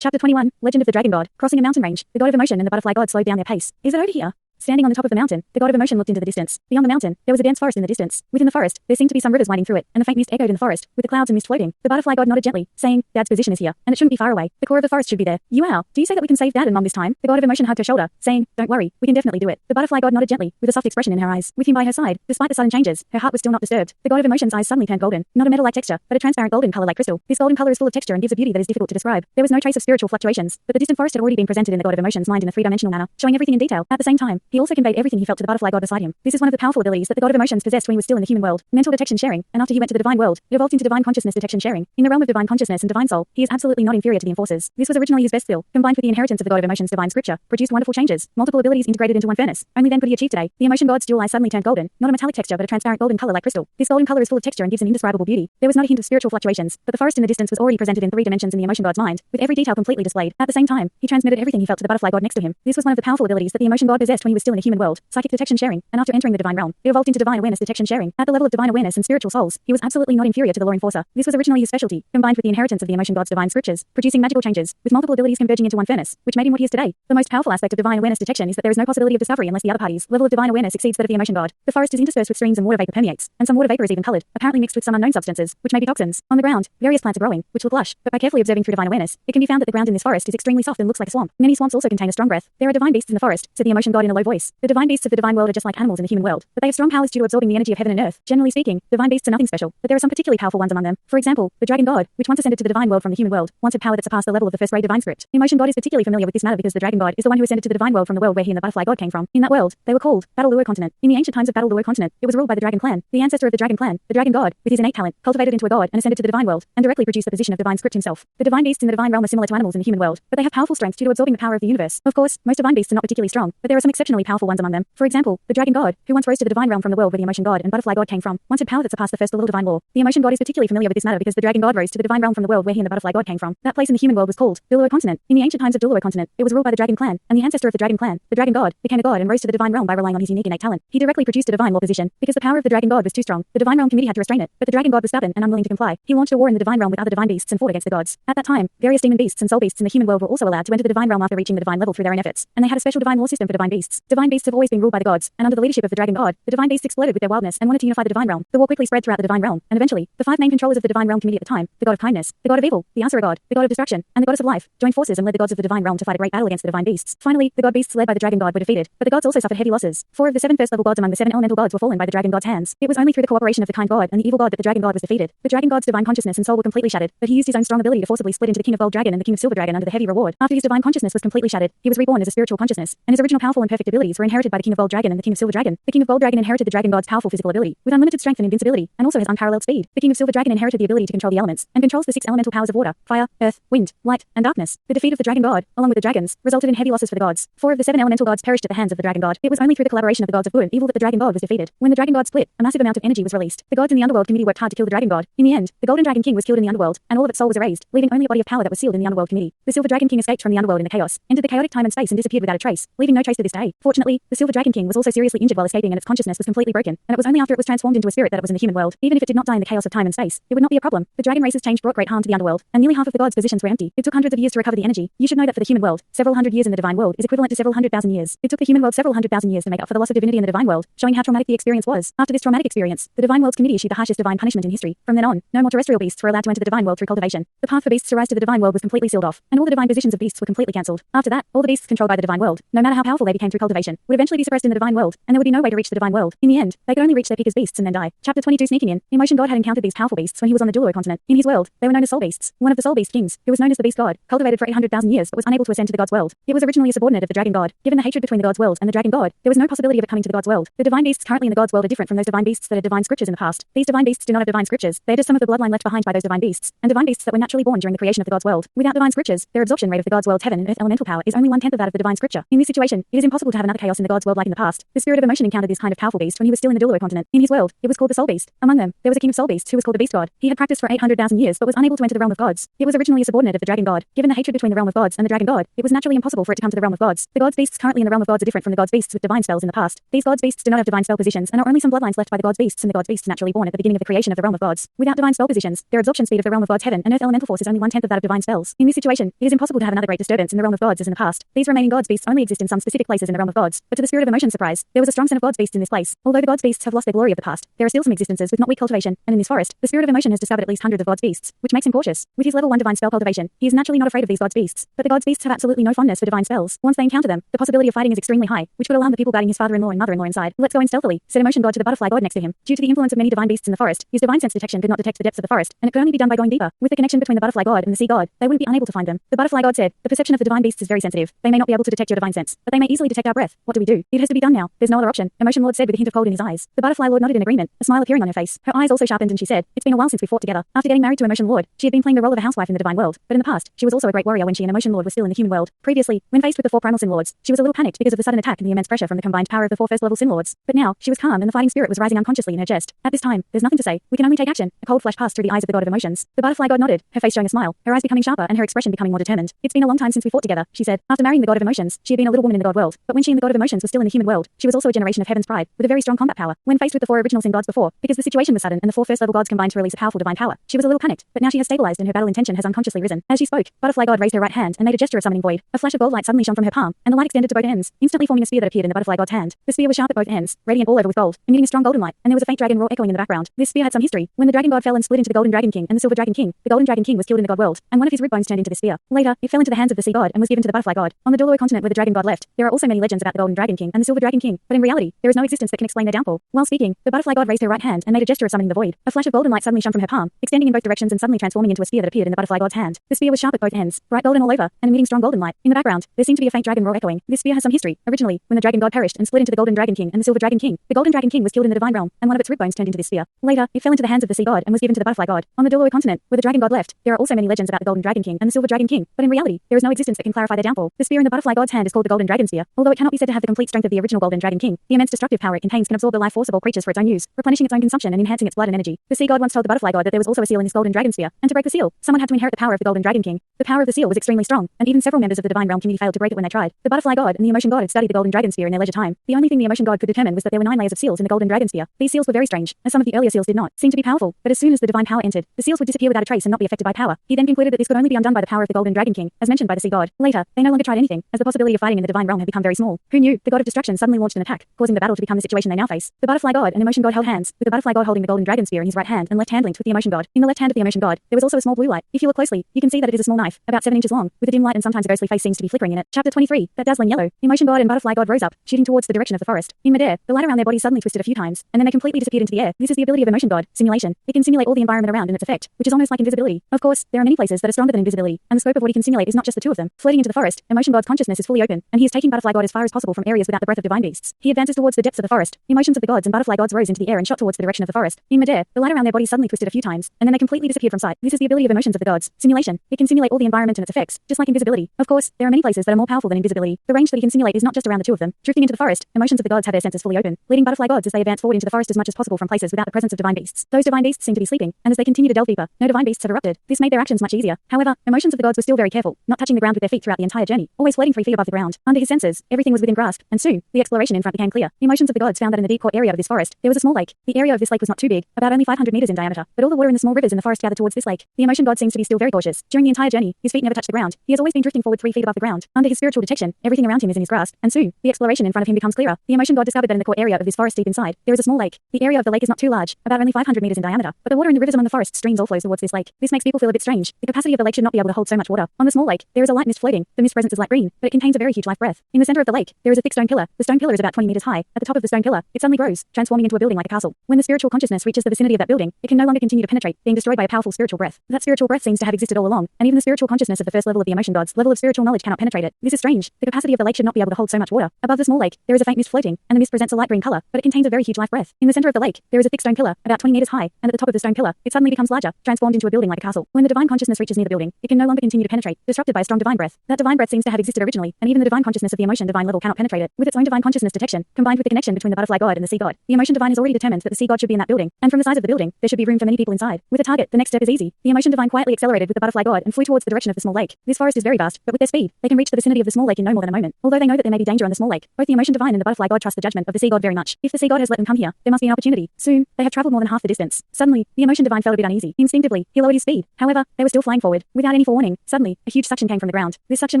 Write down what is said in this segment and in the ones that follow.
Chapter 21, Legend of the Dragon God. Crossing a mountain range, the god of emotion and the butterfly god slowed down their pace. Is it over here? Standing on the top of the mountain, the god of emotion looked into the distance. Beyond the mountain, there was a dense forest in the distance. Within the forest, there seemed to be some rivers winding through it, and the faint mist echoed in the forest, with the clouds and mist floating. The butterfly god nodded gently, saying, Dad's position is here, and it shouldn't be far away. The core of the forest should be there. Wow, do you say that we can save Dad and Mom this time? The god of emotion hugged her shoulder, saying, Don't worry, we can definitely do it. The butterfly god nodded gently, with a soft expression in her eyes. With him by her side, despite the sudden changes, her heart was still not disturbed. The god of emotion's eyes suddenly turned golden, not a metal-like texture, but a transparent golden color like crystal. This golden color is full of texture and gives a beauty that is difficult to describe. There was no trace of spiritual fluctuations, but the distant forest had already been presented in the god of emotion's mind in a three-dimensional manner, showing everything in detail. At the same time, he also conveyed everything he felt to the butterfly god beside him. This is one of the powerful abilities that the god of emotions possessed when he was still in the human world, mental detection sharing, and after he went to the divine world, it evolved into divine consciousness detection sharing. In the realm of divine consciousness and divine soul, he is absolutely not inferior to the enforcers. This was originally his best skill, combined with the inheritance of the god of emotions divine scripture, produced wonderful changes, multiple abilities integrated into one furnace. Only then could he achieve today. The emotion god's dual eyes suddenly turned golden, not a metallic texture but a transparent golden color like crystal. This golden color is full of texture and gives an indescribable beauty. There was not a hint of spiritual fluctuations, but the forest in the distance was already presented in 3 dimensions in the emotion god's mind, with every detail completely displayed. At the same time, he transmitted everything he felt to the butterfly god next to him. This was one of the powerful abilities that the emotion god possessed when he was still in the human world, psychic detection sharing, and after entering the divine realm, it evolved into divine awareness detection sharing. At the level of divine awareness and spiritual souls, he was absolutely not inferior to the law enforcer. This was originally his specialty, combined with the inheritance of the emotion god's divine scriptures, producing magical changes, with multiple abilities converging into one furnace, which made him what he is today. The most powerful aspect of divine awareness detection is that there is no possibility of discovery unless the other party's level of divine awareness exceeds that of the emotion god. The forest is interspersed with streams and water vapor permeates, and some water vapor is even colored, apparently mixed with some unknown substances, which may be toxins. On the ground, various plants are growing, which look lush, but by carefully observing through divine awareness, it can be found that the ground in this forest is extremely soft and looks like a swamp. Many swamps also contain a strong breath. There are divine beasts in the forest, said the emotion god in a low voice. The divine beasts of the divine world are just like animals in the human world, but they have strong powers due to absorbing the energy of heaven and earth. Generally speaking, divine beasts are nothing special, but there are some particularly powerful ones among them. For example, the dragon god, which once ascended to the divine world from the human world, once had power that surpassed the level of the first grade divine script. Emotion god is particularly familiar with this matter because the dragon god is the one who ascended to the divine world from the world where he and the butterfly god came from. In that world, they were called Douluo Continent. In the ancient times of Douluo Continent, it was ruled by the dragon clan. The ancestor of the dragon clan, the dragon god, with his innate talent, cultivated into a god and ascended to the divine world, and directly produced the position of divine script himself. The divine beasts in the divine realm are similar to animals in the human world, but they have powerful strength due to absorbing the power of the universe. Of course, most divine beasts are not particularly strong, but there are some exceptionally powerful ones among them. For example, the dragon god, who once rose to the divine realm from the world where the emotion god and butterfly god came from, once had power that surpassed the first little divine law. The emotion god is particularly familiar with this matter because the dragon god rose to the divine realm from the world where he and the butterfly god came from. That place in the human world was called Douluo Continent. In the ancient times of Douluo Continent, it was ruled by the dragon clan, and the ancestor of the dragon clan, the dragon god, became a god and rose to the divine realm by relying on his unique innate talent. He directly produced a divine law position. Because the power of the dragon god was too strong, the divine realm committee had to restrain it, but the dragon god was stubborn and unwilling to comply. He launched a war in the divine realm with other divine beasts and fought against the gods. At that time, various demon beasts and soul beasts in the human world were also allowed to enter the divine realm after reaching the divine level through their own efforts, and they had a special divine law system for divine beasts. Divine beasts have always been ruled by the gods, and under the leadership of the dragon god, the divine beasts exploded with their wildness and wanted to unify the divine realm. The war quickly spread throughout the divine realm, and eventually, the 5 main controllers of the divine realm committee at the time, the god of kindness, the god of evil, the Shura God, the god of destruction, and the goddess of life, joined forces and led the gods of the divine realm to fight a great battle against the divine beasts. Finally, the god beasts led by the dragon god were defeated, but the gods also suffered heavy losses. 4 of the 7 first level gods among the 7 elemental gods were fallen by the dragon god's hands. It was only through the cooperation of the kind god and the evil god that the dragon god was defeated. The dragon god's divine consciousness and soul were completely shattered, but he used his own strong ability to forcibly split into the king of gold dragon and the king of silver dragon under the heavy reward. After his divine consciousness was completely shattered, he was reborn as a spiritual consciousness, and his original powerful and perfect abilities were inherited by the king of gold dragon and the king of silver dragon. The king of gold dragon inherited the dragon god's powerful physical ability, with unlimited strength and invincibility, and also his unparalleled speed. The king of silver dragon inherited the ability to control the elements, and controls the 6 elemental powers of water, fire, earth, wind, light, and darkness. The defeat of the dragon god, along with the dragons, resulted in heavy losses for the gods. 4 of the 7 elemental gods perished at the hands of the dragon god. It was only through the collaboration of the gods of good and evil that the dragon god was defeated. When the dragon god split, a massive amount of energy was released. The gods in the underworld committee worked hard to kill the dragon god. In the end, the golden dragon king was killed in the underworld, and all of its soul was erased, leaving only a body of power that was sealed in the underworld committee. The silver dragon king escaped from the underworld in the chaos, entered the chaotic time and space and disappeared without a trace, leaving no trace to this day. Fortunately, the silver dragon king was also seriously injured while escaping and its consciousness was completely broken, and it was only after it was transformed into a spirit that it was in the human world. Even if it did not die in the chaos of time and space, it would not be a problem. The dragon race's change brought great harm to the underworld, and nearly half of the gods' positions were empty. It took hundreds of years to recover the energy. You should know that for the human world, several hundred years in the divine world is equivalent to several 100,000 years. It took the human world several 100,000 years to make up for the loss of divinity in the divine world, showing how traumatic the experience was. After this traumatic experience, the divine world's committee issued the harshest divine punishment in history. From then on, no more terrestrial beasts were allowed to enter the divine world through cultivation. The path for beasts to rise to the divine world was completely sealed off, and all the divine positions of beasts were completely cancelled. After that, all the beasts controlled by the divine world, no matter how powerful they became through cultivation, would eventually be suppressed in the divine world, and there would be no way to reach the divine world. In the end, they could only reach their peak as beasts and then die. Chapter 22 Sneaking in. Emotion God had encountered these powerful beasts when he was on the Douluo continent. In his world, they were known as soul beasts. One of the soul beast kings, who was known as the beast god, cultivated for 800,000 years but was unable to ascend to the god's world. It was originally a subordinate of the dragon god. Given the hatred between the god's world and the dragon god, there was no possibility of it coming to the god's world. The divine beasts currently in the god's world are different from those divine beasts that had divine scriptures in the past. These divine beasts do not have divine scriptures. They are just some of the bloodline left behind by those divine beasts, and divine beasts that were naturally born during the creation of the god's world. Without divine scriptures, their absorption rate of the god's world's heaven and earth elemental power is only 1/10 of that of the divine scripture. In this situation, it is impossible to have another chaos in the gods' world like in the past. The spirit of emotion encountered this kind of powerful beast when he was still in the Douluo continent. In his world, it was called the Soul Beast. Among them, there was a king of soul beasts who was called the Beast God. He had practiced for 800,000 years but was unable to enter the realm of gods. It was originally a subordinate of the Dragon God. Given the hatred between the realm of gods and the Dragon God, it was naturally impossible for it to come to the realm of gods. The gods' beasts currently in the realm of gods are different from the gods' beasts with divine spells in the past. These gods' beasts do not have divine spell positions and are only some bloodlines left by the gods' beasts and the gods' beasts naturally born at the beginning of the creation of the realm of gods. Without divine spell positions, their absorption speed of the realm of gods heaven and earth elemental force is only 1/10 of that of divine spells. In this situation, it is impossible to have another great disturbance in the realm of gods as in the past. These remaining gods' beasts only exist in some specific places in the realm of gods, but to the spirit of emotion's surprise, there was a strong sense of gods' beasts in this place. Although the gods' beasts have lost their glory of the past, there are still some existences with not weak cultivation, and in this forest, the spirit of emotion has discovered at least hundreds of gods' beasts, which makes him cautious. With his level 1 divine spell cultivation, he is naturally not afraid of these gods' beasts, but the gods' beasts have absolutely no fondness for divine spells. Once they encounter them, the possibility of fighting is extremely high, which would alarm the people guarding his father-in-law and mother-in-law inside. Let's go in stealthily, said Emotion God to the butterfly god next to him. Due to the influence of many divine beasts in the forest, his divine sense detection could not detect the depths of the forest, and it could only be done by going deeper. With the connection between the butterfly god and the sea god, they wouldn't be unable to find them. The butterfly god said, the perception of the divine beasts is very sensitive. They may not be able to detect your divine sense, but they may easily detect our breath. What do we do? It has to be done now. There's no other option. Emotion Lord said with a hint of cold in his eyes. The butterfly lord nodded in agreement, a smile appearing on her face. Her eyes also sharpened and she said, it's been a while since we fought together. After getting married to Emotion Lord, she had been playing the role of a housewife in the divine world, but in the past, she was also a great warrior when she and Emotion Lord were still in the human world. Previously, when faced with the 4 primal sin lords, she was a little panicked because of the sudden attack and the immense pressure from the combined power of the 4 first level sin lords. But now, she was calm and the fighting spirit was rising unconsciously in her chest. At this time, there's nothing to say. We can only take action. A cold flash passed through the eyes of the god of emotions. The butterfly god nodded, her face showing a smile, her eyes becoming sharper and her expression becoming more determined. It's been a long time since we fought together, she said. After marrying the god of emotions, she had been a little woman in the god world, but when she and the god of emotions were still in the human world, she was also a generation of heaven's pride, with a very strong combat power. When faced with the 4 original sin gods before, because the situation was sudden and the 4 first level gods combined to release a powerful divine power, she was a little panicked, but now she has stabilized and her battle intention has unconsciously risen. As she spoke, butterfly god raised her right hand and made a gesture of summoning void. A flash of gold light suddenly shone from her palm, and the light extended to both ends, instantly forming a spear that appeared in the butterfly god's hand. The spear was sharp at both ends, radiant all over with gold, emitting a strong golden light, and there was a faint dragon roar echoing in the background. This spear had some history. When the dragon god fell and split into the golden dragon king and the silver dragon king, the golden dragon king was killed in the god world, and one of his rib bones turned into the spear. Later, it fell into the hands of the sea god and was given to the butterfly god. On the Douluo continent where the dragon god left, there are also many legends about the golden dragon king and the silver dragon king, but in reality, there is no existence that can explain their downfall. While speaking, the butterfly god raised her right hand and made a gesture of summoning the void. A flash of golden light suddenly shone from her palm, extending in both directions and suddenly transforming into a spear that appeared in the butterfly god's hand. The spear was sharp at both ends, bright golden all over, and emitting strong golden light. In the background, there seemed to be a faint dragon roar echoing. This spear has some history. Originally, when the dragon god perished and split into the golden dragon king and the silver dragon king, the golden dragon king was killed in the divine realm, and one of its rib bones turned into this spear. Later, it fell into the hands of the sea god and was given to the butterfly god. On the Douluo continent, where the dragon god left, there are also many legends about the golden dragon king and the silver dragon king, but in reality, there is no existence that can clarify their downfall. The spear in the butterfly god's hand is called the golden dragon spear. Although it cannot be said to have the complete strength of the original golden dragon king, the immense destructive power it contains can absorb the life force of all creatures for its own use, replenishing its own consumption and enhancing its blood and energy. The sea god once told the butterfly god that there was also a seal in this golden dragon spear, and to break the seal, someone had to inherit the power of the golden dragon king. The power of the seal was extremely strong, and even several members of the divine realm community failed to break it when they tried. The butterfly god and the emotion god had studied the golden dragon spear in their leisure time. The only thing the emotion god could determine was that there were 9 layers of seals in the golden dragon spear. These seals were very strange, as some of the earlier seals did not seem to be powerful, but as soon as the divine power entered, the seals would disappear without a trace and not be affected by power. He then concluded that this could only be undone by the power of the golden dragon king, as mentioned by the sea god. Later, they no longer tried anything, as the possibility of fighting in the divine realm had become very small. Who knew? The god of destruction suddenly launched an attack, causing the battle to become the situation they now face. The butterfly god and emotion god held hands, with the butterfly god holding the golden dragon spear in his right hand and left hand linked with the emotion god. In the left hand of the emotion god, there was also a small blue light. If you look closely, you can see that it is a small knife, about 7 inches long, with a dim light and sometimes a ghostly face seems to be flickering in it. Chapter 23, that dazzling yellow. Emotion god and butterfly god rose up, shooting towards the direction of the forest. In midair, the light around their bodies suddenly twisted a few times, and then they completely disappeared into the air. This is the ability of emotion god, simulation. It can simulate all the environment around and its effect, which is almost like invisibility. Of course, there are many places that are stronger than invisibility, and the scope of what he can simulate is not just the 2 of them. Floating into the forest, emotion god's consciousness is fully open, and he is taking butterfly god as far as possible from areas without the breath of divine beasts. He advances towards the depths of the forest. Emotions of the gods and butterfly gods rose into the air and shot towards the direction of the forest. In midair, the light around their bodies suddenly twisted a few times, and then they completely disappeared from sight. This is the ability of emotions of the gods, simulation. It can simulate all the environment and its effects, just like invisibility. Of course, there are many places that are more powerful than invisibility. The range that he can simulate is not just around the 2 of them. Drifting into the forest, emotions of the gods have their senses fully open, leading butterfly gods as they advance forward into the forest as much as possible from places without the presence of divine beasts. Those divine beasts seem to be sleeping, and as they continue to delve deeper, no divine beasts have erupted. This made their actions much easier. However, emotions of the gods were still very careful, not touching the ground with their feet throughout the entire journey, always floating 3 feet above the ground. Under his senses, everything was within grasp, and soon, the exploration in front became clear. The emotions of the gods found that in the deep core area of this forest, there was a small lake. The area of this lake was not too big, about only 500 meters in diameter, but all the water in the small rivers in the forest gathered towards this lake. The emotion god seems to be still very cautious. During the entire journey, his feet never touched the ground. He has always been drifting forward 3 feet above the ground. Under his spiritual detection, everything around him is in his grasp, and soon, the exploration in front of him becomes clearer. The emotion god discovered that in the core area of this forest deep inside, there is a small lake. The area of the lake is not too large, about only 500 meters in diameter, but the water in the rivers among the forest streams all flows towards this lake. This makes people feel a bit strange. The capacity of the lake should not be able to hold so much water. On the small lake, there is a light mist floating. The mist presence is light green, but it contains a very huge life breath. In the center of the lake, there is a thick stone pillar. The stone pillar is about 20 meters high. At the top of the stone pillar, it suddenly grows, transforming into a building like a castle. When the spiritual consciousness reaches the vicinity of that building, it can no longer continue to penetrate, being destroyed by a powerful spiritual breath. That spiritual breath seems to have existed all along, and even the spiritual consciousness of the first level of the emotion god's level of spiritual knowledge cannot penetrate it. This is strange. The capacity of the lake should not be able to hold so much water. Above the small lake, there is a faint mist floating, and the mist presents a light green color, but it contains a very huge life breath. In the center of the lake, there is a thick stone pillar, about 20 meters high, and at the top of the stone pillar, it suddenly becomes larger, transformed into a building like a castle. When the divine consciousness reaches near the building, it can no longer continue to penetrate, disrupted by a strong divine breath. That divine breath seems to have existed originally, and even the divine consciousness of the emotion divine level cannot penetrate it. With its own divine consciousness detection, combined with the connection between the butterfly god and the sea god, the emotion divine has already determined that the sea god should be in that building, and from the size of the building, there should be room for many people inside. With a target, the next step is easy. The emotion divine quietly accelerated with the butterfly god and flew towards the direction of the small lake. This forest is very vast, but with their speed, they can reach the vicinity of the small lake in no more than a moment. Although they know that there may be danger on the small lake, both the emotion divine and the butterfly god trust the judgment of the sea god very much. If the sea god has let them come here, there must be an opportunity. Soon, they have traveled more than half the distance. Suddenly, the emotion divine felt a bit uneasy. Instinctively, he lowered his speed. However, they were still flying forward. Without any forewarning, suddenly, a huge suction came from the ground. This suction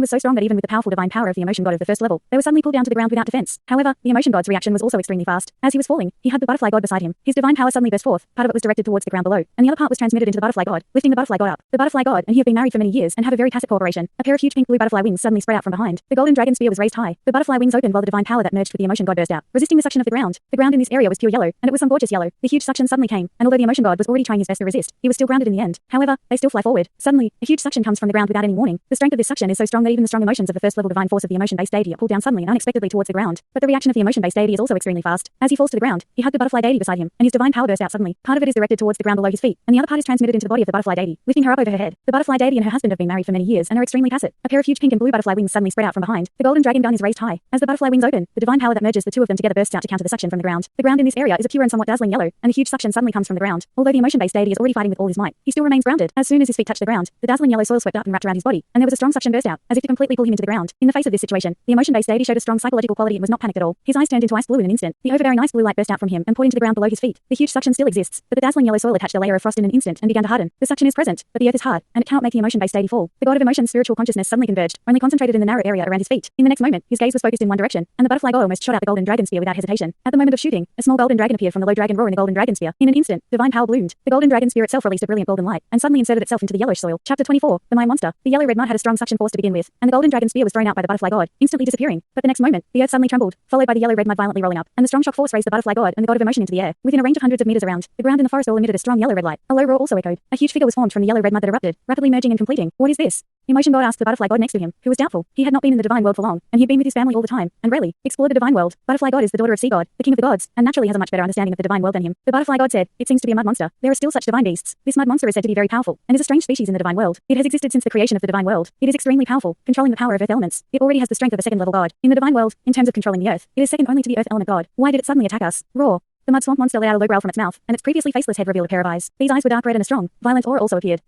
was so strong that even with the powerful divine power of the emotion god of the first level, they were suddenly pulled down to the ground without defense. However, the emotion god's reaction was also extremely fast. As he was falling, he had the butterfly god beside him. His divine power suddenly burst forth. Part of it was directed towards the ground below, and the other part was transmitted into the butterfly god, lifting the butterfly god up. The butterfly god and he have been married for many years and have a very tacit cooperation. A pair of huge pink blue butterfly wings suddenly spread out from behind. The golden dragon spear was raised high. The butterfly wings opened while the divine power that merged with the emotion god burst out, resisting the suction of the ground. The ground in this area was pure yellow, and it was some gorgeous yellow. The huge suction suddenly came, and although the emotion god was already trying his best to resist, he was still grounded in the end. However, they still fly forward. Suddenly, a huge suction comes from the ground without any warning. The strength of this suction is so strong that even the strong emotions of the first level divine force of the emotion-based deity are pulled down suddenly and unexpectedly towards the ground. But the reaction of the emotion-based deity is also extremely fast. As he falls to the ground, he hugged the butterfly deity beside him, and his divine power burst out suddenly. Part of it is directed towards the ground below his feet, and the other part is transmitted into the body of the butterfly deity, lifting her up over her head. The butterfly deity and her husband have been married for many years and are extremely tacit. A pair of huge pink and blue butterfly wings suddenly spread out from behind. The golden dragon gun is raised high. As the butterfly wings open, the divine power that merges the two of them together bursts out to counter the suction from the ground. The ground in this area is a pure and somewhat dazzling yellow, and the huge suction suddenly comes from the ground. Although the emotion-based deity is already fighting with all his might, he still remains grounded. As soon as his feet touched the ground, the dazzling yellow soil swept up and wrapped around his body, and there was a strong suction burst out, as if to completely pull him into the ground. In the face of this situation, the emotion-based deity showed a strong psychological quality and was not panicked at all. His eyes turned into ice blue in an instant. The overbearing ice blue light burst out from him and poured into the ground below his feet. The huge suction still exists, but the dazzling yellow soil attached a layer of frost in an instant and began to harden. The suction is present, but the earth is hard, and it cannot make the emotion-based deity fall. The god of emotion's spiritual consciousness suddenly converged, only concentrated in the narrow area around his feet. In the next moment, his gaze was focused in one direction, and the butterfly god almost shot out the golden dragon spear without hesitation. At the moment of shooting, a small golden dragon appeared from the low dragon roar in the golden dragon spear. In an instant, divine power bloomed. The golden dragon spear itself released a brilliant golden light, and suddenly inserted itself into the yellowish soil. Chapter 24, the Mine Monster. The yellow-red mud had a strong suction force to begin with, and the golden dragon spear was thrown out by the butterfly god, instantly disappearing. But the next moment, the earth suddenly trembled, followed by the yellow-red mud violently rolling up, and the strong shock force raised the butterfly god and the god of emotion into the air. Within a range of hundreds of meters around, the ground in the forest all emitted a strong yellow-red light. A low roar also echoed. A huge figure was formed from the yellow-red mud that erupted, rapidly merging and completing. What is this? Emotion god asked the butterfly god next to him, who was doubtful. He had not been in the divine world for long, and he had been with his family all the time, and rarely explored the divine world. Butterfly god is the daughter of sea god, the king of the gods, and naturally has a much better understanding of the divine world than him. The butterfly god said, "It seems to be a mud monster. There are still such divine beasts. This mud monster is said to be very powerful, and is a strange species in the divine world. It has existed since the creation of the divine world. It is extremely powerful, controlling the power of earth elements. It already has the strength of a second-level god. In the divine world, in terms of controlling the earth, it is second only to the earth element god. Why did it suddenly attack us? Roar." The mud swamp monster let out a low growl from its mouth, and its previously faceless head revealed a pair of eyes. These eyes were dark red and a strong, violent aura also appeared.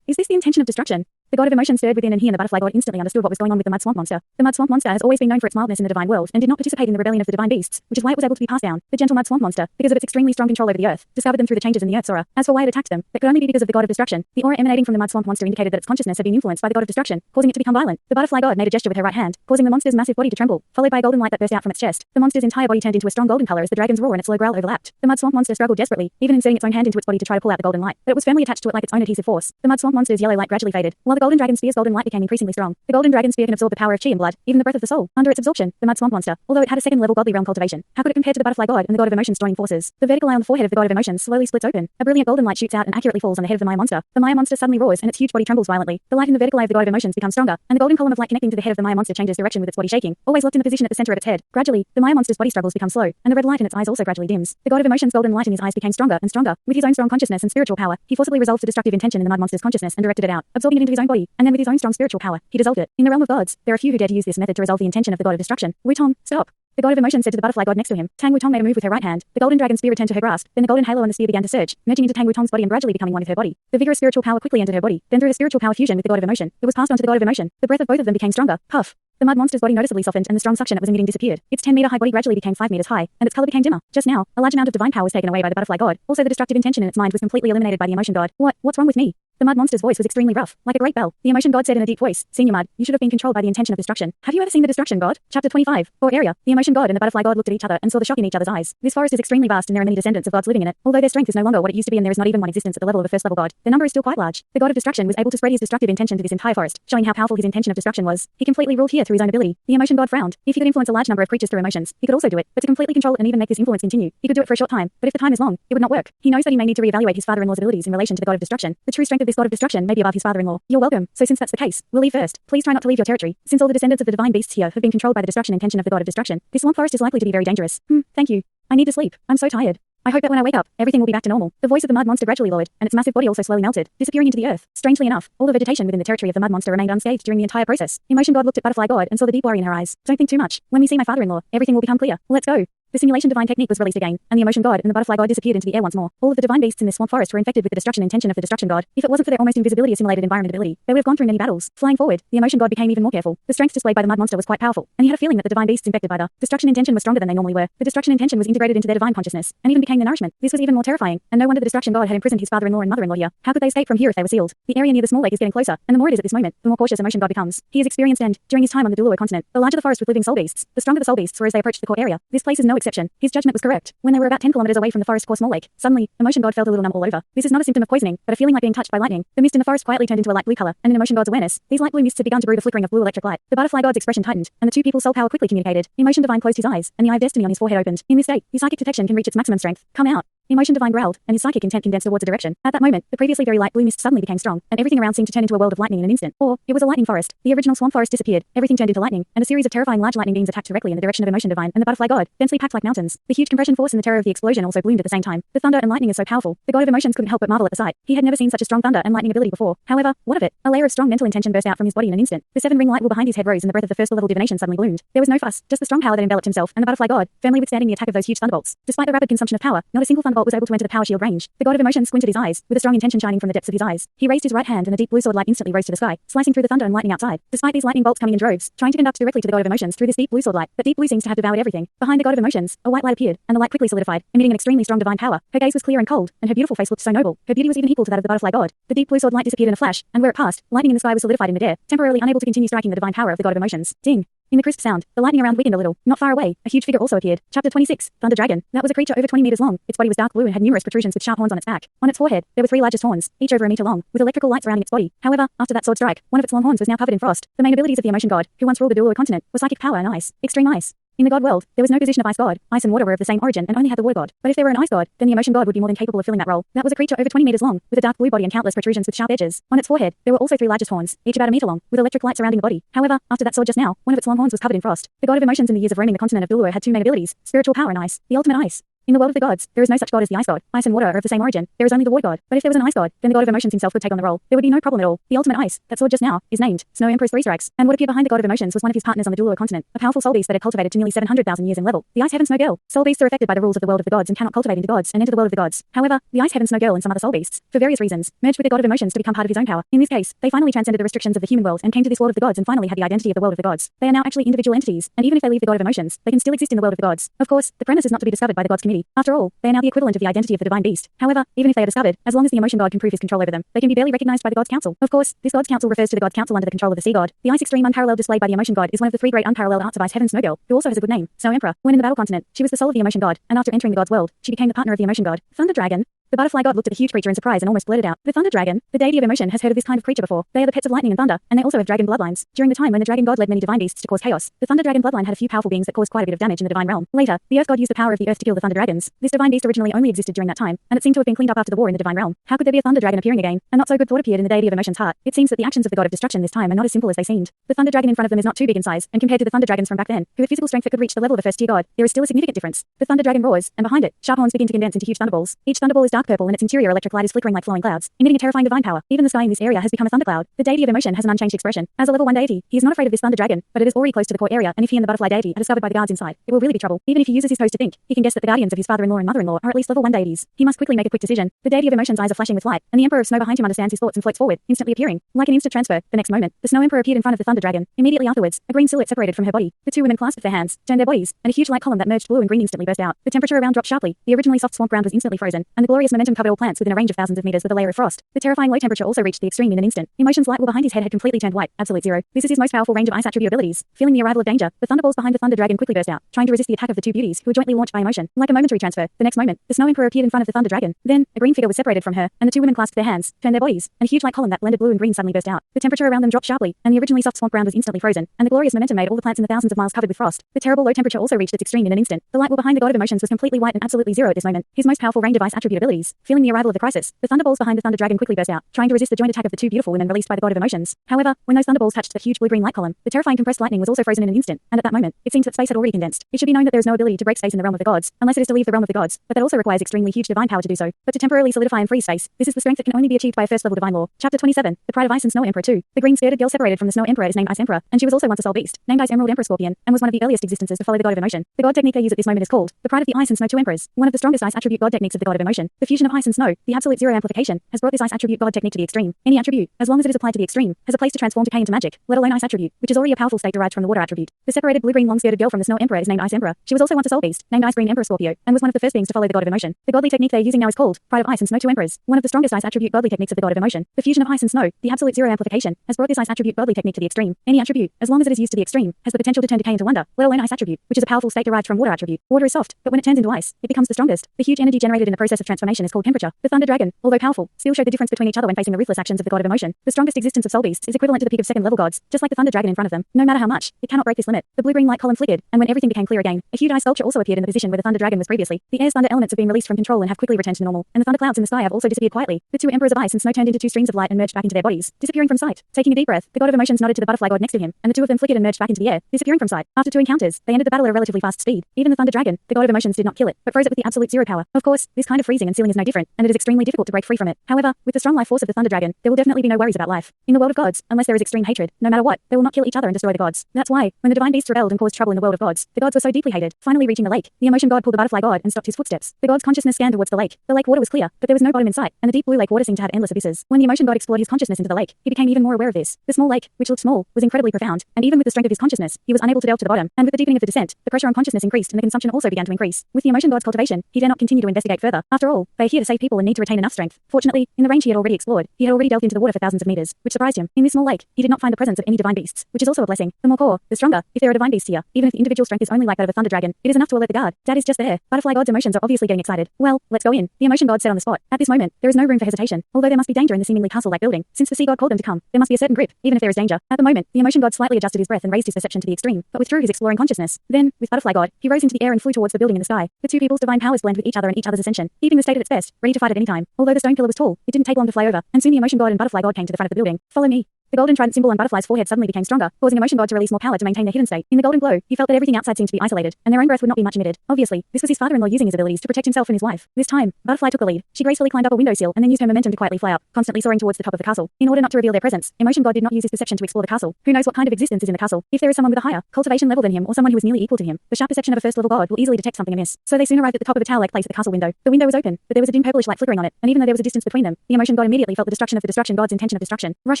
Is this the intention of destruction? The god of emotion stirred within, and he and the butterfly god instantly understood what was going on with the mud swamp monster. The mud swamp monster has always been known for its mildness in the divine world, and did not participate in the rebellion of the divine beasts, which is why it was able to be passed down. The gentle mud swamp monster, because of its extremely strong control over the earth, discovered them through the changes in the earth's aura. As for why it attacked them, that could only be because of the god of destruction. The aura emanating from the mud swamp monster indicated that its consciousness had been influenced by the god of destruction, causing it to become violent. The butterfly god made a gesture with her right hand, causing the monster's massive body to tremble, followed by a golden light that burst out from its chest. The monster's entire body turned into a strong golden color as the dragon's roar and its low growl overlapped. The mud swamp monster struggled desperately, even inserting its own hand into its body to try to pull out the golden light, but it was firmly attached to it like its own adhesive force. The mud swamp monster's yellow light gradually faded, while the golden dragon spear's golden light became increasingly strong. The golden dragon spear can absorb the power of chi and blood, even the breath of the soul. Under its absorption, the mud swamp monster, although it had a second-level godly realm cultivation, how could it compare to the butterfly god and the god of emotions joining forces? The vertical eye on the forehead of the god of emotions slowly splits open. A brilliant golden light shoots out and accurately falls on the head of the Maya monster. The Maya monster suddenly roars, and its huge body trembles violently. The light in the vertical eye of the god of emotions becomes stronger, and the golden column of light connecting to the head of the Maya monster changes direction with its body shaking, always locked in the position at the center of its head. Gradually, the Maya monster's body struggles become slow, and the red light in its eyes also gradually dims. The god of emotions' golden light in his eyes became stronger and stronger. With his own strong consciousness and spiritual power, he forcibly resolved the destructive intention in the mud monster's consciousness and directed it out, absorbing it into his own body, and then with his own strong spiritual power, he dissolved it. In the realm of gods, there are few who dare to use this method to resolve the intention of the god of destruction. Wutong, stop. The god of emotion said to the butterfly god next to him. Tang Wutong made a move with her right hand. The golden dragon spear returned to her grasp. Then the golden halo on the spear began to surge, merging into Tang Wutong's body and gradually becoming one with her body. The vigorous spiritual power quickly entered her body. Then through her spiritual power fusion with the god of emotion, it was passed on to the god of emotion. The breath of both of them became stronger. Puff. The mud monster's body noticeably softened, and the strong suction it was emitting disappeared. Its 10-meter high body gradually became 5 meters high, and its color became dimmer. Just now, a large amount of divine power was taken away by the butterfly god. Also, the destructive intention in its mind was completely eliminated by the emotion god. What's wrong with me? The mud monster's voice was extremely rough, like a great bell. The emotion god said in a deep voice, "Senior Mud, you should have been controlled by the intention of destruction. Have you ever seen the destruction god?" Chapter 25, or area. The emotion god and the butterfly god looked at each other and saw the shock in each other's eyes. This forest is extremely vast, and there are many descendants of gods living in it. Although their strength is no longer what it used to be, and there is not even one existence at the level of a first level god, their number is still quite large. The god of destruction was able to spread his destructive intention to this entire forest, showing how powerful his intention of destruction was. He completely ruled here through his own ability. The emotion god frowned. If he could influence a large number of creatures through emotions, he could also do it, but to completely control it and even make this influence continue, he could do it for a short time, but if the time is long, it would not work. He knows that he may need to reevaluate his father-in-law's abilities in relation to the god of destruction. The true strength of this god of destruction may be above his father-in-law. You're welcome. So since that's the case, we'll leave first. Please try not to leave your territory, since all the descendants of the divine beasts here have been controlled by the destruction intention of the god of destruction. This swamp forest is likely to be very dangerous. Thank you. I need to sleep. I'm so tired. I hope that when I wake up, everything will be back to normal. The voice of the mud monster gradually lowered, and its massive body also slowly melted, disappearing into the earth. Strangely enough, all the vegetation within the territory of the mud monster remained unscathed during the entire process. Emotion God looked at Butterfly God and saw the deep worry in her eyes. Don't think too much. When we see my father-in-law, everything will become clear. Let's go. The simulation divine technique was released again, and the emotion god and the butterfly god disappeared into the air once more. All of the divine beasts in this swamp forest were infected with the destruction intention of the destruction god. If it wasn't for their almost invisibility assimilated environment ability, they would have gone through many battles. Flying forward, the emotion god became even more careful. The strength displayed by the mud monster was quite powerful, and he had a feeling that the divine beasts infected by the destruction intention was stronger than they normally were. The destruction intention was integrated into their divine consciousness, and even became the nourishment. This was even more terrifying, and no wonder the destruction god had imprisoned his father-in-law and mother-in-law here. How could they escape from here if they were sealed? The area near the small lake is getting closer, and the more it is at this moment, the more cautious emotion god becomes. He is experienced and, during his time on the Douluo continent, the larger the forest with living soul beasts, the stronger the soul beasts were as they approached the core area. This place is no exception. His judgment was correct. When they were about 10 kilometers away from the forest core small lake, suddenly, emotion god felt a little numb all over. This is not a symptom of poisoning, but a feeling like being touched by lightning. The mist in the forest quietly turned into a light blue color, and in emotion god's awareness, these light blue mists had begun to brew the flickering of blue electric light. The butterfly god's expression tightened, and the two people's soul power quickly communicated. Emotion divine closed his eyes, and the eye of destiny on his forehead opened. In this state, his psychic detection can reach its maximum strength. Come out. Emotion divine growled, and his psychic intent condensed towards a direction. At that moment, the previously very light blue mist suddenly became strong, and everything around seemed to turn into a world of lightning in an instant. Or, it was a lightning forest. The original swamp forest disappeared, everything turned into lightning, and a series of terrifying large lightning beams attacked directly in the direction of emotion divine and the butterfly god, densely packed like mountains. The huge compression force and the terror of the explosion also bloomed at the same time. The thunder and lightning is so powerful. The god of emotions couldn't help but marvel at the sight. He had never seen such a strong thunder and lightning ability before. However, what of it? A layer of strong mental intention burst out from his body in an instant. The seven-ring light wall behind his head rose, and the breath of the first level divination suddenly bloomed. There was no fuss, just the strong power that enveloped himself and the butterfly god, firmly withstanding the attack of those huge thunderbolts. Despite the rapid consumption of power, not a single thunderbolt was able to enter the power shield range. The god of emotions squinted his eyes, with a strong intention shining from the depths of his eyes. He raised his right hand, and the deep blue sword light instantly rose to the sky, slicing through the thunder and lightning outside. Despite these lightning bolts coming in droves, trying to conduct directly to the god of emotions through this deep blue sword light, but deep blue seems to have devoured everything. Behind the god of emotions, a white light appeared, and the light quickly solidified, emitting an extremely strong divine power. Her gaze was clear and cold, and her beautiful face looked so noble. Her beauty was even equal to that of the butterfly god. The deep blue sword light disappeared in a flash, and where it passed, lightning in the sky was solidified in midair, temporarily unable to continue striking the divine power of the god of emotions. Ding! In the crisp sound, the lightning around weakened a little. Not far away, a huge figure also appeared. Chapter 26, Thunder Dragon. That was a creature over 20 meters long. Its body was dark blue and had numerous protrusions with sharp horns on its back. On its forehead, there were three largest horns, each over a meter long, with electrical light surrounding its body. However, after that sword strike, one of its long horns was now covered in frost. The main abilities of the emotion god, who once ruled the Douluo continent, were psychic power and ice, extreme ice. In the god world, there was no position of ice god. Ice and water were of the same origin and only had the water god. But if there were an ice god, then the emotion god would be more than capable of filling that role. That was a creature over 20 meters long, with a dark blue body and countless protrusions with sharp edges. On its forehead, there were also three largest horns, each about a meter long, with electric light surrounding the body. However, after that sword just now, one of its long horns was covered in frost. The god of emotions in the years of roaming the continent of Douluo had two main abilities, spiritual power and ice, the ultimate ice. In the world of the gods, there is no such god as the ice god. Ice and water are of the same origin. There is only the water god. But if there was an ice god, then the god of emotions himself would take on the role. There would be no problem at all. The ultimate ice, that sword just now, is named Snow Emperor's Three Strikes. And what appeared behind the god of emotions was one of his partners on the Douluo continent, a powerful soul beast that had cultivated to nearly 700,000 years in level. The ice heaven snow girl. Soul beasts are affected by the rules of the world of the gods and cannot cultivate into gods and enter the world of the gods. However, the ice heaven snow girl and some other soul beasts, for various reasons, merged with the god of emotions to become part of his own power. In this case, they finally transcended the restrictions of the human world and came to this world of the gods and finally had the identity of the world of the gods. They are now actually individual entities, and even if they leave the god of emotions, they can still exist in the world of the gods. Of course, the premise is not to be discovered by the gods committee. After all, they are now the equivalent of the identity of the divine beast. However, even if they are discovered, as long as the emotion god can prove his control over them, they can be barely recognized by the gods council. Of course, this gods council refers to the gods council under the control of the sea god. The ice extreme unparalleled displayed by the emotion god is one of the three great unparalleled arts of ice heaven snow girl, who also has a good name, Snow Emperor. When in the battle continent, she was the soul of the emotion god, and after entering the god's world, she became the partner of the emotion god, Thunder Dragon. The butterfly god looked at the huge creature in surprise and almost blurted out, "The Thunder Dragon, the deity of emotion, has heard of this kind of creature before. They are the pets of lightning and thunder, and they also have dragon bloodlines. During the time when the dragon god led many divine beasts to cause chaos, the Thunder Dragon bloodline had a few powerful beings that caused quite a bit of damage in the divine realm. Later, the earth god used the power of the earth to kill the thunder dragons. This divine beast originally only existed during that time, and it seemed to have been cleaned up after the war in the divine realm. How could there be a thunder dragon appearing again? A not so good thought appeared in the deity of emotion's heart. It seems that the actions of the god of destruction this time are not as simple as they seemed. The thunder dragon in front of them is not too big in size, and compared to the thunder dragons from back then, who had physical strength that could reach the level of a first tier god, there is still a significant difference. The thunder dragon roars, and behind it, sharp horns begin to condense into huge thunderballs. Each thunderball is dark purple, and its interior electric light is flickering like flowing clouds, emitting a terrifying divine power. Even the sky in this area has become a thundercloud. The deity of emotion has an unchanged expression. As a level 1 deity, he is not afraid of this thunder dragon, but it is already close to the core area, and if he and the butterfly deity are discovered by the guards inside, it will really be trouble. Even if he uses his toes to think, he can guess that the guardians of his father-in-law and mother-in-law are at least level 1 deities. He must quickly make a quick decision. The deity of emotion's eyes are flashing with light, and the emperor of snow behind him understands his thoughts and floats forward, instantly appearing. Like an instant transfer, the next moment, the snow emperor appeared in front of the thunder dragon. Immediately afterwards, a green silhouette separated from her body. The two women clasped their hands, turned their bodies, and a huge light column that merged blue and green instantly burst out. The temperature around dropped sharply. The originally soft swamp ground was instantly frozen, and the glorious momentum covered all plants within a range of thousands of meters with a layer of frost. The terrifying low temperature also reached the extreme in an instant. Emotion's light wall behind his head had completely turned white, absolute zero. This is his most powerful range of ice attribute abilities. Feeling the arrival of danger, the thunderballs behind the thunder dragon quickly burst out, trying to resist the attack of the two beauties who were jointly launched by emotion. Like a momentary transfer, the next moment, the snow emperor appeared in front of the thunder dragon. Then, a green figure was separated from her, and the two women clasped their hands, turned their bodies, and a huge light column that blended blue and green suddenly burst out. The temperature around them dropped sharply, and the originally soft swamp ground was instantly frozen, and the glorious momentum made all the plants in the thousands of miles covered with frost. The terrible low temperature also reached its extreme in an instant. The light wall behind the god of emotions was completely white and absolutely zero at this moment. His most powerful range of ice attribute abilities. ease. Feeling the arrival of the crisis, the thunderballs behind the thunder dragon quickly burst out, trying to resist the joint attack of the two beautiful women released by the god of emotions. However, when those thunderballs touched the huge blue-green light column, the terrifying compressed lightning was also frozen in an instant, and at that moment, it seemed that space had already condensed. It should be known that there is no ability to break space in the realm of the gods, unless it is to leave the realm of the gods, but that also requires extremely huge divine power to do so. But to temporarily solidify and freeze space, this is the strength that can only be achieved by a first-level divine law. Chapter 27, The Pride of Ice and Snow Emperor 2. The green skirted girl separated from the Snow Emperor is named Ice Emperor, and she was also once a soul beast, named Ice Emerald Emperor Scorpion, and was one of the earliest existences to follow the god of emotion. The god technique they use at this moment is called the Pride of the Ice and Snow 2 Emperors, one of the strongest ice attribute god techniques of the god of emotion. The fusion of ice and snow, the absolute zero amplification, has brought this ice attribute god technique to the extreme. Any attribute, as long as it is applied to the extreme, has a place to transform decay into magic, let alone ice attribute, which is already a powerful state derived from the water attribute. The separated blue-green long-skirted girl from the Snow Emperor is named Ice Emperor. She was also once a soul beast, named Ice Green Emperor Scorpio, and was one of the first beings to follow the god of emotion. The godly technique they are using now is called Pride of Ice and Snow 2 Emperors, one of the strongest ice attribute godly techniques of the god of emotion. The fusion of ice and snow, the absolute zero amplification, has brought this ice attribute godly technique to the extreme. Any attribute, as long as it is used to the extreme, has the potential to turn decay into wonder, let alone ice attribute, which is a powerful state derived from water attribute. Water is soft, but when it turns into ice, it becomes the strongest. The huge energy generated in the process of transformation is called temperature. The thunder dragon, although powerful, still showed the difference between each other when facing the ruthless actions of the god of emotion. The strongest existence of soul beasts is equivalent to the peak of second-level gods, just like the thunder dragon in front of them. No matter how much, it cannot break this limit. The blue-green light column flickered, and when everything became clear again, a huge ice sculpture also appeared in the position where the thunder dragon was previously. The air's thunder elements have been released from control and have quickly returned to normal, and the thunder clouds in the sky have also disappeared quietly. The two emperors of ice and snow turned into two streams of light and merged back into their bodies, disappearing from sight. Taking a deep breath, the god of emotions nodded to the butterfly god next to him, and the two of them flickered and merged back into the air, disappearing from sight. After two encounters, they ended the battle at a relatively fast speed. Even the thunder dragon, the god of emotions, did not kill it, but froze it with the absolute zero power. Of course, this kind of freezing and sealing is no different, and it is extremely difficult to break free from it. However, with the strong life force of the thunder dragon, there will definitely be no worries about life. In the world of gods, unless there is extreme hatred, no matter what, they will not kill each other and destroy the gods. That's why, when the divine beasts rebelled and caused trouble in the world of gods, the gods were so deeply hated. Finally reaching the lake, the emotion god pulled the butterfly god and stopped his footsteps. The god's consciousness scanned towards the lake. The lake water was clear, but there was no bottom in sight, and the deep blue lake water seemed to have endless abysses. When the emotion god explored his consciousness into the lake, he became even more aware of this. The small lake, which looked small, was incredibly profound, and even with the strength of his consciousness, he was unable to delve to the bottom. And with the deepening of the descent, the pressure on consciousness increased and the consumption also began to increase. With the emotion god's cultivation, he dare not continue to investigate further. After all, they are here to save people and need to retain enough strength. Fortunately, in the range he had already explored, he had already delved into the water for thousands of meters, which surprised him. In this small lake, he did not find the presence of any divine beasts, which is also a blessing. The more core, the stronger. If there are divine beasts here, even if the individual strength is only like that of a thunder dragon, it is enough to alert the guard. Dad is just there. Butterfly god's emotions are obviously getting excited. Well, let's go in. The emotion god said on the spot. At this moment, there is no room for hesitation. Although there must be danger in the seemingly castle-like building, since the sea god called them to come, there must be a certain grip, even if there is danger. At the moment, the emotion god slightly adjusted his breath and raised his perception to the extreme, but withdrew his exploring consciousness. Then, with butterfly god, he rose into the air and flew towards the building in the sky. The two people's divine powers blend with each other and each other's ascension, keeping the state at its best, ready to fight at any time. Although the stone pillar was tall, it didn't take long to fly over, and soon the emotion god and butterfly god came to the front of the building. Follow me. The golden trident symbol on Butterfly's forehead suddenly became stronger, causing emotion god to release more power to maintain their hidden state. In the golden glow, he felt that everything outside seemed to be isolated, and their own breath would not be much emitted. Obviously, this was his father-in-law using his abilities to protect himself and his wife. This time, Butterfly took the lead. She gracefully climbed up a windowsill and then used her momentum to quietly fly up, constantly soaring towards the top of the castle. In order not to reveal their presence, emotion god did not use his perception to explore the castle. Who knows what kind of existence is in the castle? If there is someone with a higher cultivation level than him or someone who is nearly equal to him, the sharp perception of a first-level god will easily detect something amiss. So they soon arrived at the top of the tower-like place at the castle window. The window was open, but there was a dim purplish light flickering on it, and even though there was a distance between them, the emotion god immediately felt the destruction of the destruction god's intention of destruction. Rush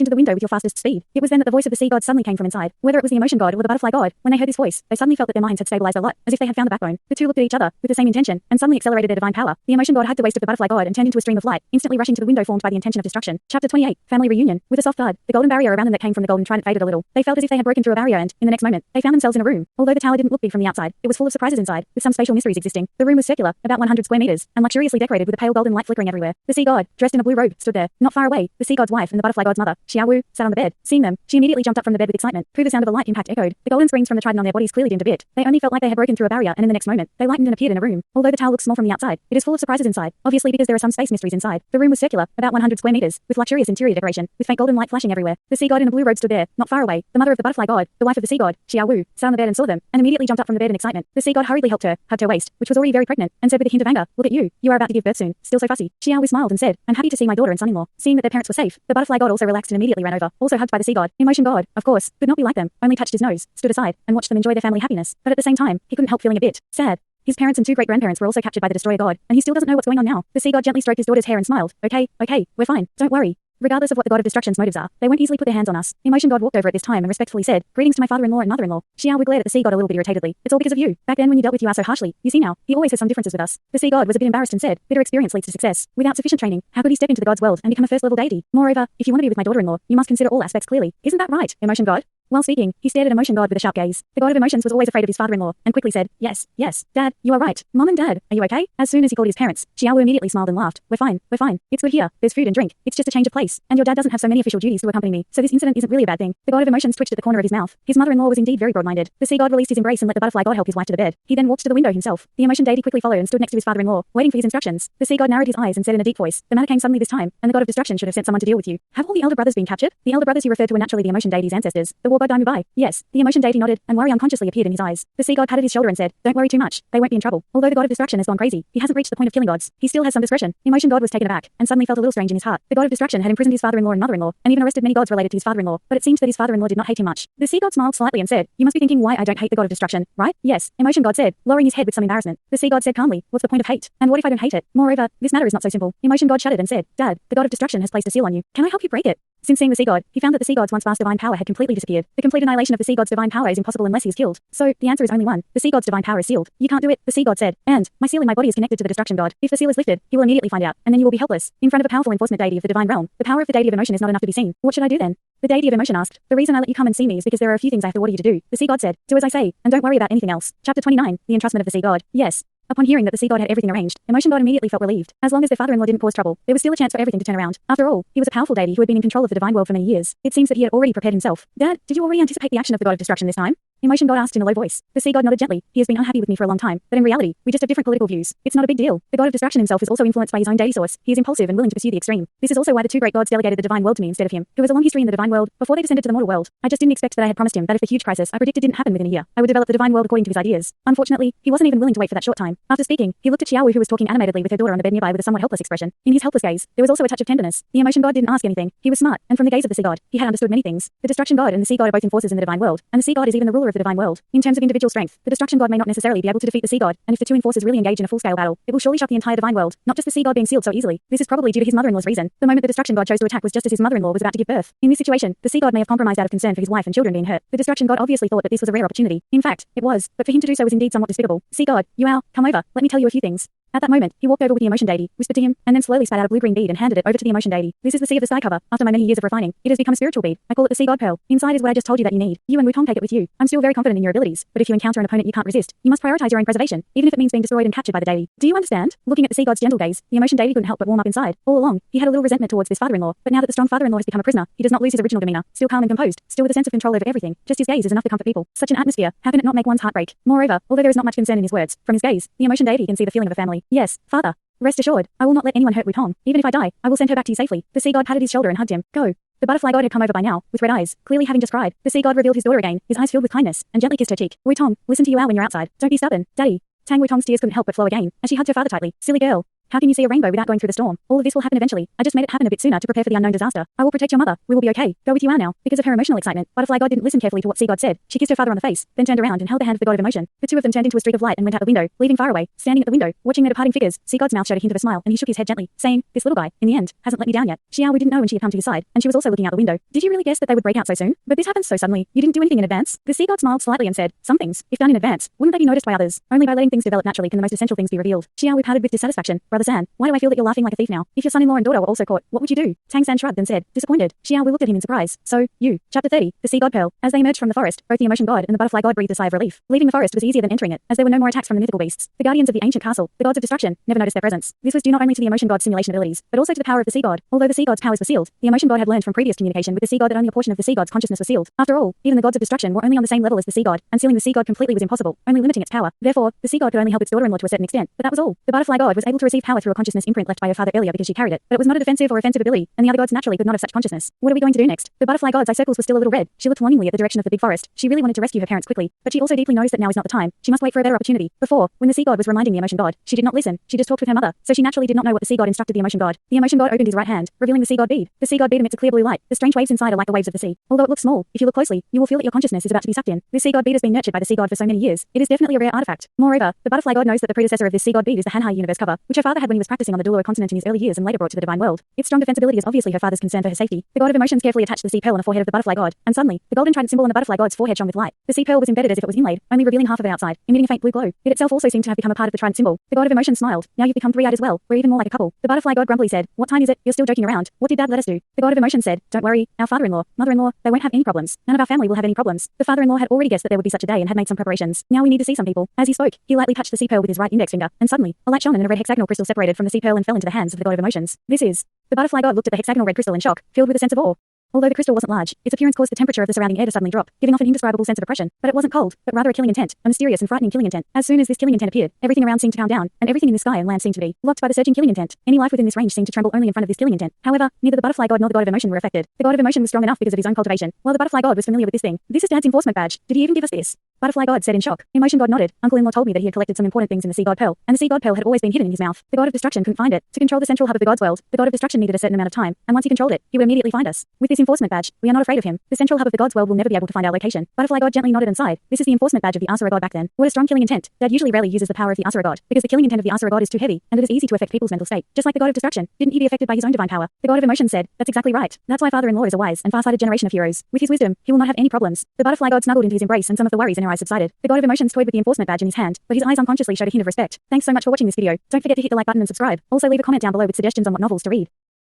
into the window with your fastest speed. It was then that the voice of the sea god suddenly came from inside. Whether it was the emotion god or the butterfly god, when they heard this voice, they suddenly felt that their minds had stabilized a lot, as if they had found the backbone. The two looked at each other with the same intention and suddenly accelerated their divine power. The emotion god had the waist of the butterfly god and turned into a stream of light, instantly rushing to the window formed by the intention of destruction. Chapter 28, Family Reunion. With a soft guard, the golden barrier around them that came from the golden trident faded a little. They felt as if they had broken through a barrier and, in the next moment, they found themselves in a room. Although the tower didn't look big from the outside, it was full of surprises inside, with some spatial mysteries existing. The room was circular, about 100 square meters, and luxuriously decorated with a pale golden light flickering everywhere. The sea god, dressed in a blue robe, stood there. Not far away, the sea god's wife and the butterfly god's mother, Xiao Wu, sat on the bed. Seeing them, she immediately jumped up from the bed with excitement. Through the sound of a light impact echoed, the golden springs from the trident on their bodies clearly dimmed a bit. They only felt like they had broken through a barrier, and in the next moment, they lightened and appeared in a room. Although the tower looks small from the outside, it is full of surprises inside, obviously because there are some space mysteries inside. The room was circular, about 100 square meters, with luxurious interior decoration, with faint golden light flashing everywhere. The sea god in a blue robe stood there, not far away. The mother of the butterfly god, the wife of the sea god, Xiao Wu, sat on the bed and saw them, and immediately jumped up from the bed in excitement. The sea god hurriedly helped her, hugged her waist, which was already very pregnant, and said with a hint of anger, "Look at you. You are about to give birth soon. Still so fussy." Xiao Wu smiled and said, "I'm happy to see my daughter and son-in-law." Seeing that their parents were safe, the butterfly god also relaxed and immediately ran over, also hugged by the sea god. Emotion god, of course, could not be like them, only touched his nose, stood aside, and watched them enjoy their family happiness. But at the same time, he couldn't help feeling a bit sad. His parents and two great-grandparents were also captured by the destroyer god, and he still doesn't know what's going on now. The sea god gently stroked his daughter's hair and smiled. Okay, we're fine. Don't worry. Regardless of what the god of destruction's motives are, they won't easily put their hands on us. Emotion god walked over at this time and respectfully said, "Greetings to my father-in-law and mother-in-law." Xiao Wu glared at the sea god a little bit irritatedly. "It's all because of you. Back then when you dealt with you so harshly, you see now, he always has some differences with us." The sea god was a bit embarrassed and said, "Bitter experience leads to success. Without sufficient training, how could he step into the god's world and become a first-level deity? Moreover, if you want to be with my daughter-in-law, you must consider all aspects clearly. Isn't that right, emotion god?" While speaking, he stared at Emotion God with a sharp gaze. The god of emotions was always afraid of his father-in-law, and quickly said, yes, yes, Dad, you are right. Mom and Dad, are you okay? As soon as he called his parents, Xiao Wu immediately smiled and laughed. We're fine, we're fine. It's good here. There's food and drink. It's just a change of place. And your dad doesn't have so many official duties to accompany me, so this incident isn't really a bad thing. The god of emotions twitched at the corner of his mouth. His mother-in-law was indeed very broad-minded. The sea god released his embrace and let the butterfly god help his wife to the bed. He then walked to the window himself. The emotion deity quickly followed and stood next to his father-in-law, waiting for his instructions. The sea god narrowed his eyes and said in a deep voice, the matter came suddenly this time, and the god of destruction should have sent someone to deal with you. Have all the elder brothers been captured? The elder brothers he referred to were naturally the emotion deity's ancestors, the war god Damubai. Yes, the emotion deity nodded, and worry unconsciously appeared in his eyes. The sea god patted his shoulder and said, don't worry too much, they won't be in trouble. Although the god of destruction has gone crazy, he hasn't reached the point of killing gods. He still has some discretion. Emotion god was taken aback, and suddenly felt a little strange in his heart. The god of destruction had imprisoned his father-in-law and mother-in-law, and even arrested many gods related to his father-in-law, but it seemed that his father-in-law did not hate him much. The sea god smiled slightly and said, you must be thinking why I don't hate the god of destruction, right? Yes, emotion god said, lowering his head with some embarrassment. The sea god said calmly, what's the point of hate? And what if I don't hate it? Moreover, this matter is not so simple. Emotion god shuddered and said, Dad, the god of destruction has placed a seal on you. Can I help you break it? Since seeing the sea god, he found that the sea god's once vast divine power had completely disappeared. The complete annihilation of the sea god's divine power is impossible unless he is killed. So, the answer is only one. The sea god's divine power is sealed. You can't do it, the sea god said. And, my seal in my body is connected to the destruction god. If the seal is lifted, he will immediately find out, and then you will be helpless. In front of a powerful enforcement deity of the divine realm, the power of the deity of emotion is not enough to be seen. What should I do then? The deity of emotion asked. The reason I let you come and see me is because there are a few things I have to order you to do. The sea god said. Do as I say, and don't worry about anything else. Chapter 29, the entrustment of the sea god. Yes. Upon hearing that the sea god had everything arranged, emotion god immediately felt relieved. As long as their father-in-law didn't cause trouble, there was still a chance for everything to turn around. After all, he was a powerful deity who had been in control of the divine world for many years. It seems that he had already prepared himself. Dad, did you already anticipate the action of the god of destruction this time? Emotion god asked in a low voice. The sea god nodded gently. He has been unhappy with me for a long time, but in reality, we just have different political views. It's not a big deal. The god of destruction himself is also influenced by his own deity source. He is impulsive and willing to pursue the extreme. This is also why the two great gods delegated the divine world to me instead of him, who has a long history in the divine world before they descended to the mortal world. I just didn't expect that I had promised him that if the huge crisis I predicted didn't happen within a year, I would develop the divine world according to his ideas. Unfortunately, he wasn't even willing to wait for that short time. After speaking, he looked at Xiao Wu, who was talking animatedly with her daughter on the bed nearby with a somewhat helpless expression. In his helpless gaze, there was also a touch of tenderness. The emotion god didn't ask anything. He was smart, and from the gaze of the sea god, he had understood many things. The destruction god and the sea god are both enforcers in the divine world, and the sea god is even the ruler of the divine world. In terms of individual strength, the destruction god may not necessarily be able to defeat the sea god, and if the two enforcers really engage in a full-scale battle, it will surely shock the entire divine world, not just the sea god being sealed so easily. This is probably due to his mother-in-law's reason. The moment the destruction god chose to attack was just as his mother-in-law was about to give birth. In this situation, the sea god may have compromised out of concern for his wife and children being hurt. The destruction god obviously thought that this was a rare opportunity. In fact, it was, but for him to do so was indeed somewhat despicable. Sea god, Yuao, come over, let me tell you a few things. At that moment, he walked over with the emotion deity, whispered to him, and then slowly spat out a blue-green bead and handed it over to the emotion deity. This is the sea of the sky cover. After my many years of refining, it has become a spiritual bead. I call it the sea god pearl. Inside is what I just told you that you need. You and Wutong take it with you. I'm still very confident in your abilities, but if you encounter an opponent you can't resist, you must prioritize your own preservation, even if it means being destroyed and captured by the deity. Do you understand? Looking at the sea god's gentle gaze, the emotion deity couldn't help but warm up inside. All along, he had a little resentment towards this father-in-law, but now that the strong father-in-law has become a prisoner, he does not lose his original demeanor, still calm and composed, still with a sense of control over everything. Just his gaze is enough to comfort people. Such an atmosphere, how can it not make one's heart break? Moreover, although there is not much concern in his words, from his gaze, the emotion deity can see the feeling of a family. Yes, father. Rest assured, I will not let anyone hurt Wutong. Even if I die, I will send her back to you safely. The sea god patted his shoulder and hugged him. Go. The butterfly god had come over by now, with red eyes, clearly having just cried. The sea god revealed his daughter again, his eyes filled with kindness, and gently kissed her cheek. Wutong, listen to Yuao when you're outside. Don't be stubborn, Daddy. Tang Wutong's tears couldn't help but flow again, as she hugged her father tightly. Silly girl. How can you see a rainbow without going through the storm? All of this will happen eventually. I just made it happen a bit sooner to prepare for the unknown disaster. I will protect your mother. We will be okay. Go with Yuao now. Because of her emotional excitement, Butterfly God didn't listen carefully to what Sea God said. She kissed her father on the face, then turned around and held the hand of the God of emotion. The two of them turned into a streak of light and went out the window, leaving far away. Standing at the window, watching their departing figures, Sea God's mouth showed a hint of a smile, and he shook his head gently, saying, "This little guy, in the end, hasn't let me down yet." Xiao Wu didn't know when she had come to his side, and she was also looking out the window. Did you really guess that they would break out so soon? But this happened so suddenly. You didn't do anything in advance. The Sea God smiled slightly and said, "Some things, if done in advance, wouldn't they be noticed by others? Only by letting things develop naturally can the most essential things be revealed." Xiao Wu pouted with dissatisfaction. "Brother San, why do I feel that you're laughing like a thief now? If your son-in-law and daughter were also caught, what would you do?" Tang San shrugged and said, disappointed. Xiao Wu looked at him in surprise. "So, you." Chapter 30, the Sea God Pearl. As they emerged from the forest, both the Emotion God and the Butterfly God breathed a sigh of relief. Leaving the forest was easier than entering it, as there were no more attacks from the mythical beasts. The guardians of the ancient castle, the gods of destruction, never noticed their presence. This was due not only to the Emotion God's simulation abilities, but also to the power of the Sea God. Although the Sea God's powers were sealed, the Emotion God had learned from previous communication with the Sea God that only a portion of the Sea God's consciousness was sealed. After all, even the gods of destruction were only on the same level as the Sea God, and sealing the Sea God completely was impossible, only limiting its power. Therefore, the Sea God could only help its daughter-in-law to a certain extent, but that was all. The Butterfly God was able to receive power through a consciousness imprint left by her father earlier because she carried it, but it was not a defensive or offensive ability, and the other gods naturally could not have such consciousness. What are we going to do next? The Butterfly God's eye circles were still a little red. She looked longingly at the direction of the big forest. She really wanted to rescue her parents quickly, but she also deeply knows that now is not the time. She must wait for a better opportunity. Before, when the Sea God was reminding the Emotion God, she did not listen. She just talked with her mother, so she naturally did not know what the Sea God instructed the Emotion God. The Emotion God opened his right hand, revealing the Sea God bead. The Sea God bead emits a clear blue light. The strange waves inside are like the waves of the sea. Although it looks small, if you look closely, you will feel that your consciousness is about to be sucked in. This Sea God bead has been nurtured by the Sea God for so many years. It is definitely a rare artifact. Moreover, the Butterfly God knows that the predecessor of this Sea God bead is the Hanhai universe cover, which her father father had when he was practicing on the Douluo continent in his early years and later brought to the divine world. Its strong defensibility is obviously her father's concern for her safety. The god of emotions carefully attached the seed pearl on the forehead of the butterfly god, and suddenly, the golden trident symbol on the butterfly god's forehead shone with light. The seed pearl was embedded as if it was inlaid, only revealing half of it outside, emitting a faint blue glow. It itself also seemed to have become a part of the trident symbol. The god of emotions smiled. Now you've become three-eyed as well. We're even more like a couple. The butterfly god grumpily said, "What time is it? You're still joking around. What did Dad let us do?" The god of emotions said, "Don't worry, our father-in-law, mother-in-law, they won't have any problems. None of our family will have any problems." The father-in-law had already guessed that there would be such a day and had made some preparations. "Now we need to see some people." As he spoke, he lightly touched the seed pearl with his right index finger, and suddenly, a light shone and a red hexagonal crystal separated from the seed pearl and fell into the hands of the god of emotions. This is. The butterfly god looked at the hexagonal red crystal in shock, filled with a sense of awe. Although the crystal wasn't large, its appearance caused the temperature of the surrounding air to suddenly drop, giving off an indescribable sense of oppression. But it wasn't cold, but rather a killing intent, a mysterious and frightening killing intent. As soon as this killing intent appeared, everything around seemed to calm down, and everything in the sky and land seemed to be locked by the surging killing intent. Any life within this range seemed to tremble only in front of this killing intent. However, neither the butterfly god nor the god of emotion were affected. The god of emotion was strong enough because of his own cultivation, while the butterfly god was familiar with this thing. "This is Dad's enforcement badge. Did he even give us this?" Butterfly god said in shock. Emotion god nodded. Uncle-in-law told me that he had collected some important things in the sea god pearl, and the sea god pearl had always been hidden in his mouth. The god of destruction couldn't find it. To control the central hub of the god's world, the god of destruction needed a certain amount of time, and once he controlled it, he would immediately find us. With this enforcement badge, we are not afraid of him. The central hub of the god's world will never be able to find our location. Butterfly god gently nodded and sighed. This is the enforcement badge of the Asura god back then. What a strong killing intent. Dad usually rarely uses the power of the Asura god, because the killing intent of the Asura god is too heavy, and it is easy to affect people's mental state. Just like the god of destruction, didn't he be affected by his own divine power? The god of emotion said, "That's exactly right. That's why father-in-law is a wise and far-sighted generation of heroes. With his wisdom, he will not have any problems." The butterfly god snuggled into his embrace and some of the worries in her eyes subsided. The god of emotions toyed with the enforcement badge in his hand, but his eyes unconsciously showed a hint of respect. Thanks so much for watching this video. Don't forget to hit the like button and subscribe. Also leave a comment down below with suggestions on what novels to read.